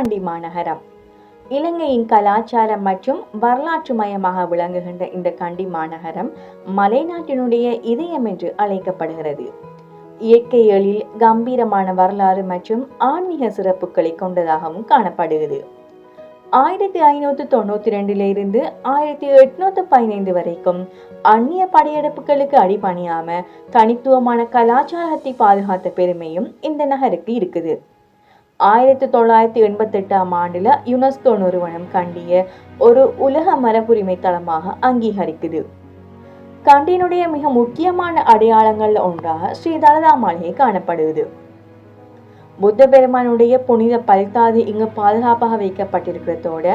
கண்டி மாநகரம். இலங்கையின் கலாச்சாரம் மற்றும் வரலாற்று மையமாக விளங்குகின்ற இந்த கண்டி மாநகரம் மலைநாட்டினுடைய இதயம் என்று அழைக்கப்படுகிறது. இயற்கை எழில், கம்பீரமான வரலாறு மற்றும் ஆன்மீக சிறப்புகளை கொண்டதாகவும் காணப்படுகிறது. 1592 1815 வரைக்கும் அந்நிய படையெடுப்புகளுக்கு அடிபணியாம தனித்துவமான கலாச்சாரத்தை பாதுகாத்த பெருமையும் இந்த நகருக்கு இருக்குது. 1988 யுனெஸ்கோ நிறுவனம் கண்டிய ஒரு உலக மரபுரிமை தளமாக அங்கீகரிக்குது. கண்டியினுடைய மிக முக்கியமான அடையாளங்கள்ல ஒன்றாக ஸ்ரீ தலதா மாளிகை காணப்படுவது. புத்த பெருமானுடைய புனித பல்தாதி இங்கு பாதுகாப்பாக வைக்கப்பட்டிருக்கிறதோட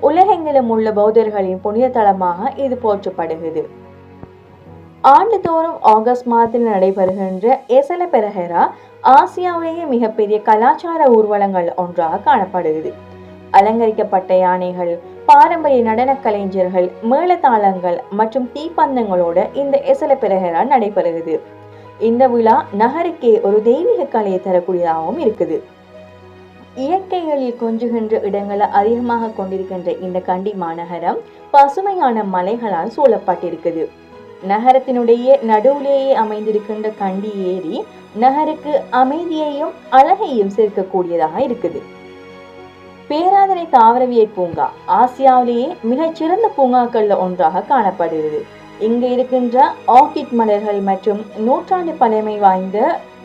உலகெங்கிலும் உள்ள பௌத்தர்களின் புனித தலமாக இது போற்றப்படுகிறது. ஆண்டுதோறும் ஆகஸ்ட் மாதத்தில் நடைபெறுகின்ற எசல பெரஹெரா ஆசியாவிலேயே மிகப்பெரிய கலாச்சார ஊர்வலங்கள் ஒன்றாக காணப்படுகிறது. அலங்கரிக்கப்பட்ட யானைகள், பாரம்பரிய நடன கலைஞர்கள், மேளதாளங்கள் மற்றும் தீப்பந்தங்களோட இந்த எசல பெரஹெரா நடைபெறுகிறது. இந்த விழா நகருக்கே ஒரு தெய்வீக கலையை தரக்கூடியதாகவும் இருக்குது. இயற்கைகளில் கொஞ்சுகின்ற இடங்களை அதிகமாக கொண்டிருக்கின்ற இந்த கண்டி மாநகரம் பசுமையான மலைகளால் சூழப்பட்டிருக்குது. நகரத்தினுடைய நடுவிலேயே அமைந்திருக்கின்ற கண்டி ஏரி நகருக்கு அமைதியையும் அழகையும் சேர்க்கக்கூடியதாக இருக்குது. பேராதனை தாவரவியல் பூங்கா ஆசியாவிலேயே மிகச்சிறந்த பூங்காக்கள்ல ஒன்றாக காணப்படுகிறது. இங்கு இருக்கின்ற ஆர்கிட் மலர்கள் மற்றும் நூற்றாண்டு பழமை வாய்ந்த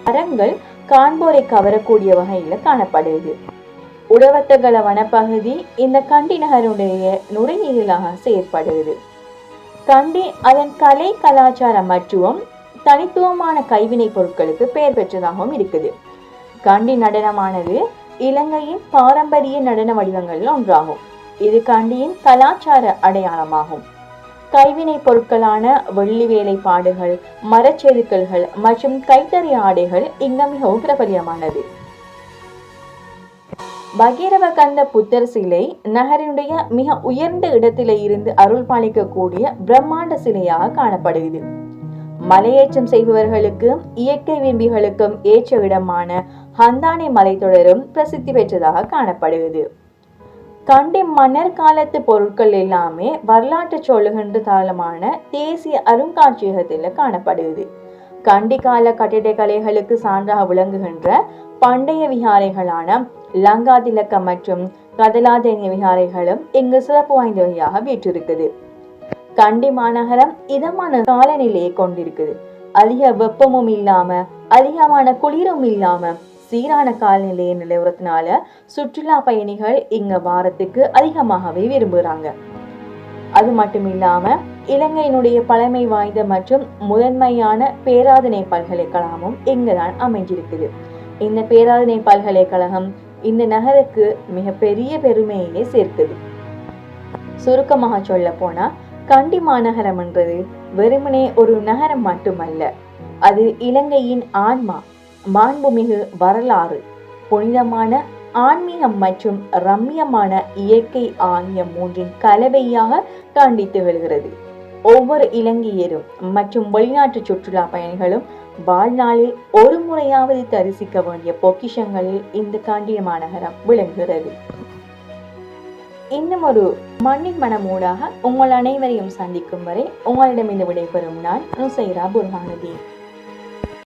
மரங்கள் காண்போரை கவரக்கூடிய வகையில காணப்படுகிறது. உடவத்தகல வனப்பகுதி இந்த கண்டி நகருடைய நுரையீரலாக செயற்படுகிறது. கண்டி அதன் கலை, கலாச்சாரம் மற்றும் தனித்துவமான கைவினை பொருட்களுக்கு பெயர் பெற்றதாகவும் இருக்குது. கண்டி நடனமானது இலங்கையின் பாரம்பரிய நடன வடிவங்களில் ஒன்றாகும். இது கண்டியின் கலாச்சார அடையாளமாகும். கைவினை பொருட்களான வெள்ளி வேலைப்பாடுகள், மரச்செதுக்கல்கள் மற்றும் கைத்தறி ஆடைகள் இங்க மிகவும் பிரபலியமானது. பகீரவ கந்த புத்தர் சிலை நகரினுடைய மிக உயர்ந்த இடத்தில இருந்து அருள் பாலிக்கக்கூடிய பிரம்மாண்ட சிலையாக காணப்படுகிறது. மலையேற்றம் செய்பவர்களுக்கும் இயற்கை விரும்பிகளுக்கும் ஏற்ற இடமான ஹந்தானே மலைத்தொடரும் பிரசித்தி பெற்றதாக காணப்படுகிறது. கண்டி மன்னர் காலத்து பொருட்கள் எல்லாமே வரலாற்று சொல்லுகின்ற தளமான தேசிய அருங்காட்சியகத்தில் காணப்படுகிறது. கண்டி கால கட்டிடக்கலைகளுக்கு சான்றாக விளங்குகின்ற பண்டைய விகாரைகளான லங்காதிலக்க மற்றும் கதலாதேனிய விகாரைகளும் இங்கு சிறப்பு வாய்ந்தவையாக வீற்றிருக்குது. கண்டி மாநகரம் இதமான காலநிலையை கொண்டிருக்குது. அதிக வெப்பமும் இல்லாம அதிகமான குளிரும் இல்லாம சீரான காலநிலையை நிலவுறதுனால சுற்றுலா பயணிகள் இங்க வாரத்துக்கு அதிகமாகவே விரும்புகிறாங்க. அது மட்டும் இல்லாம இலங்கையினுடைய பழமை வாய்ந்த மற்றும் முதன்மையான பேராதனை பல்கலைக்கழகமும் இங்குதான் அமைஞ்சிருக்குது. இந்த பேராதனை பல்கலைக்கழகம் இந்த நகருக்கு மிக பெரிய பெருமையிலே சேர்க்குது. சுருக்கமாக சொல்ல போனா கண்டி மாநகரம் என்றது வெறுமனே ஒரு நகரம் மட்டுமல்ல, அது இலங்கையின் ஆன்மா, மாண்புமிகு வரலாறு, புனிதமான ஆன்மீகம் மற்றும் ரம்மியமான இயற்கை ஆகிய மூன்றின் கலவையாக கண்டி திகழ்கிறது. ஒவ்வொரு இலங்கையரும் மற்றும் வெளிநாட்டு சுற்றுலா பயணிகளும் வாழ்நாளில் ஒரு முறையாவது தரிசிக்க வேண்டிய பொக்கிஷங்களில் இந்த கண்டி மாநகரம் விளங்குகிறது. இன்னும் ஒரு மண்ணின் மனமூடாக உங்கள் அனைவரையும் சந்திக்கும் வரை உங்களிடமிருந்து விடைபெறும் நான் நுசைரா புர்ஹானுதீன்.